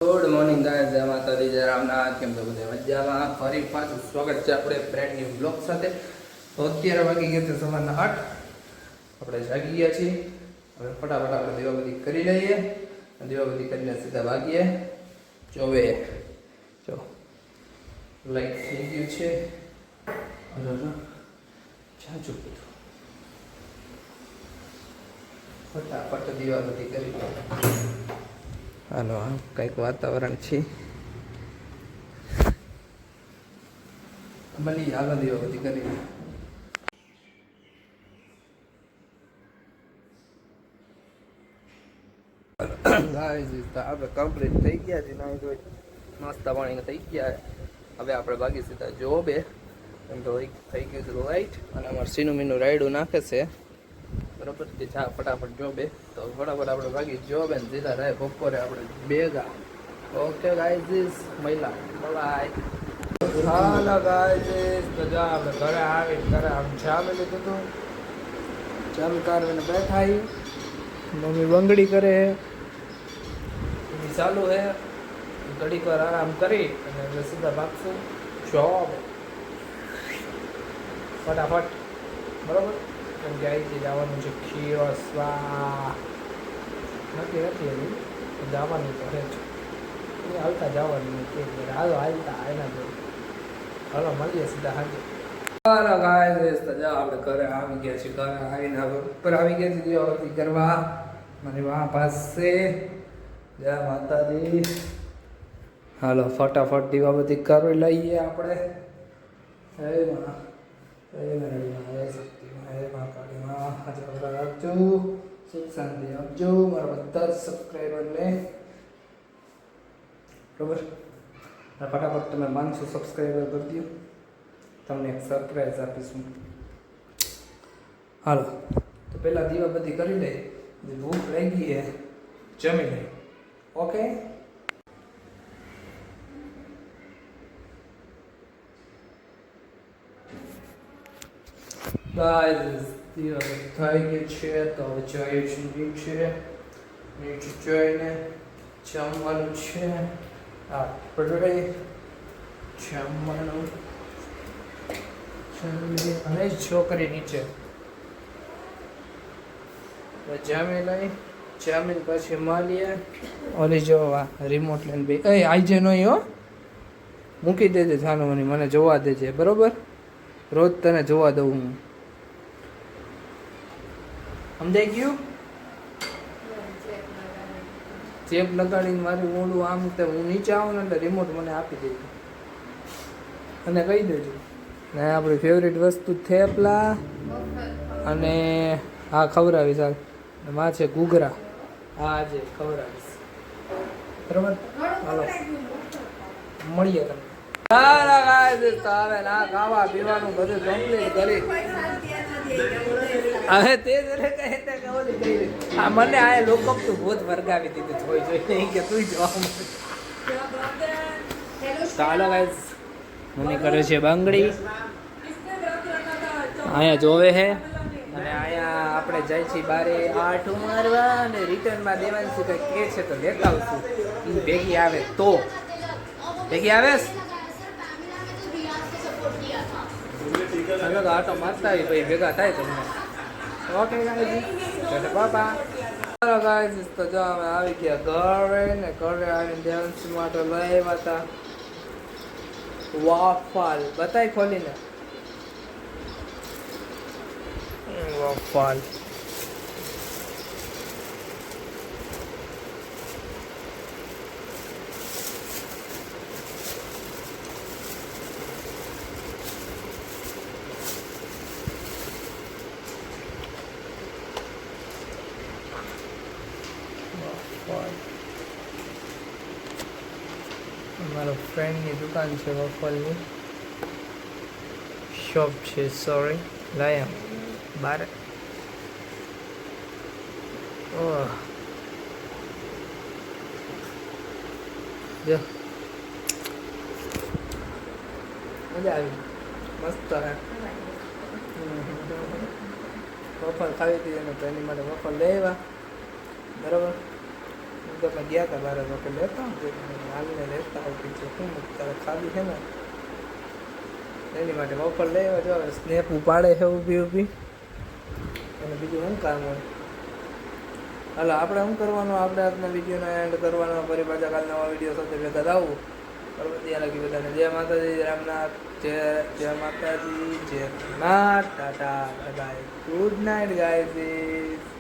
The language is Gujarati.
ગુડ મોર્નિંગ ગાઈઝ, જય માતાજી, જય રામનાથ. કેમ છો બધા? મજામાં. ફરી પાછું સ્વાગત છે આપણે બ્રેન્ડ ન્યૂ બ્લોગ સાથે. તો અત્યારે વાગી ગયા છે સવારના 8. આપણે જાગી ગયા છીએ. હવે ફટાફટ આપણે દીવાબત્તી કરી લઈએ. દીવાબત્તી કરીને સીધા વાગીએ જોવે. જો લાઈટ થઈ ગયું છે. જાજુ બધું ફટાફટ દીવાબત્તી કરી લઈએ. હાલો, કંઈક વાતાવરણ છે. મળી હાલો દીવાબત્તી કરી. આપણે કમ્પ્લીટ થઈ ગયા છે. નાસ્તા પાણી થઈ ગયા. હવે આપણે ભાગી સીધા જોબે. એમ તો થઈ ગયું છે લાઈટ. અને અમારે સીનું મીનું રાયડું નાખે છે બરોબર. કે જા ફટાફટ જોબે. તો ફટાફટ આપણે ભાગી જોબે ને સીધા થાય બપોરે આપણે ભેગા. ઓકે ગાઈઝ, મહિલા બાય. હાલો ગાઈઝ, તો જા આપણે ઘરે આવી જામી લીધું હતું. જામી કારવીને બેઠા આવી. મમ્મી બંગડી કરે ચાલુ હે. ઘડીક વાર આરામ કરી અને હવે સીધા ભાગશું જોબ ફટાફટ બરોબર. કેમ કે અહીંથી જવાનું છે ખીરસવા. નથી હજી જવાનું તો હે જ. હાલતા જવાનું કે હાલો હાલતા એના જોડે. હાલો મળીએ સીધા સાંજે. હાલો ગાઈઝ, તો જા આપણે ઘરે આવી ગયા છીએ. ઘરે આવીને હવે ઉપર આવી ગયા છીએ દીવાબત્તી કરવા મારી વાહ પાસે. જય માતાજી. હાલો ફટાફટ દીવાબત્તી કરી લઈએ આપણે. હે માં, હે મેરડીમાં, હે શક્તિમાં, હે મહાકાળીમાં, હાજર રાખજો, સુખ શાંતિ આપજો મારા બધા જ સબસ્ક્રાઈબરને બરોબર. ફટાફટ તમે 500 સબસ્ક્રાઈબર કરી દો. તમને એક સરપ્રાઈઝ આપીશું. હાલો, તો પહેલાં દીવાબત્તી કરી લઈએ. ભૂખ લાગી છે, જમી લઈએ. ઓકે ગાઈઝ, દીવાબત્તી થઈ ગઈ છે. તો હવે જઈએ છીએ નીચે જઈને જમવાનું છે. આપણે જમવાનું અને છોકરી નીચે જામી લઈ. જામીન પછી મળીએ. ઓલી જોવા રિમોટ લઈને ભાઈ આઈજે નહીં હો, મૂકી દેજે સાનું. મને જોવા દેજે બરોબર. રોજ તને જોવા દઉં હું. સમજાઈ ગયું? ચેપ લગાડીને મારું મોઢું આમ તે હું નીચે આવું ને એટલે રિમોટ મને આપી દેજો અને કહી દેજો. ને આપણી ફેવરેટ વસ્તુ થેપલા અને હા ખવડાવીશ. માં છે ઘૂઘરા. હા આજે ખવડાવીશ બરાબર. હાલો મળીએ તમે. ખાવા પીવાનું બધું કમ્પ્લીટ કરી. હવે તે મને આ લોકો તું ભૂત વર્ગાવી દીધું જોઈ જોઈ કે તું જોવા. ચાલો ગાઈસ, મમ્મી કરે છે બંગડી. અહીંયા જોવે છે. અને અહીંયા આપણે જાય છીએ બારે આઠ મારવા અને રિટર્નમાં દેવાનું છે. કંઈક કે છે તો લેતા આવશું. એ ભેગી આવે તો ભેગી આવેશ. ચાલો આટો મારતા આવી ભાઈ ભેગા થાય તમને. ઓકે ગાઈઝ, બાપા. ચાલો ગાઈઝ, તો જો અમે આવી ગયા ઘરે ને ઘરે આવીને ડાન્સ માટે લઈ આવ્યા હતા વાફલ. બતાય ખોલીને વાફલ. મારો ફ્રેન્ડની દુકાન છે વફલની શોપ છે. સોરી લાયા બાર. ઓહ જો મજા આવી. મસ્ત હે. વફલ ખાવી હતી અને તો એની માટે વફલ લઈ આવ્યા બરાબર. તો મેં ગયા હતા બારે તો કે લેતા આવજો હાલને લેતા આવતી છે શું તારે ખાલી છે ને એની માટે બપોર લઈ આવ્યો જો સ્નેપ ઉપાડે છે ઊભી અને બીજું શું કામ હોય. હાલો આપણે શું કરવાનું, આપણે આજના વિડીયોનો એન્ડ કરવાનો. ફરી પાછા કાલ નવા વિડીયો સાથે ભેગા આવું. બરાબર, ત્યાં લગી બધાને જય માતાજી, રામનાથ, જય માતાજી, જય નાથ, ટાટા, બાય, ગુડ નાઇટ ગાઈઝ.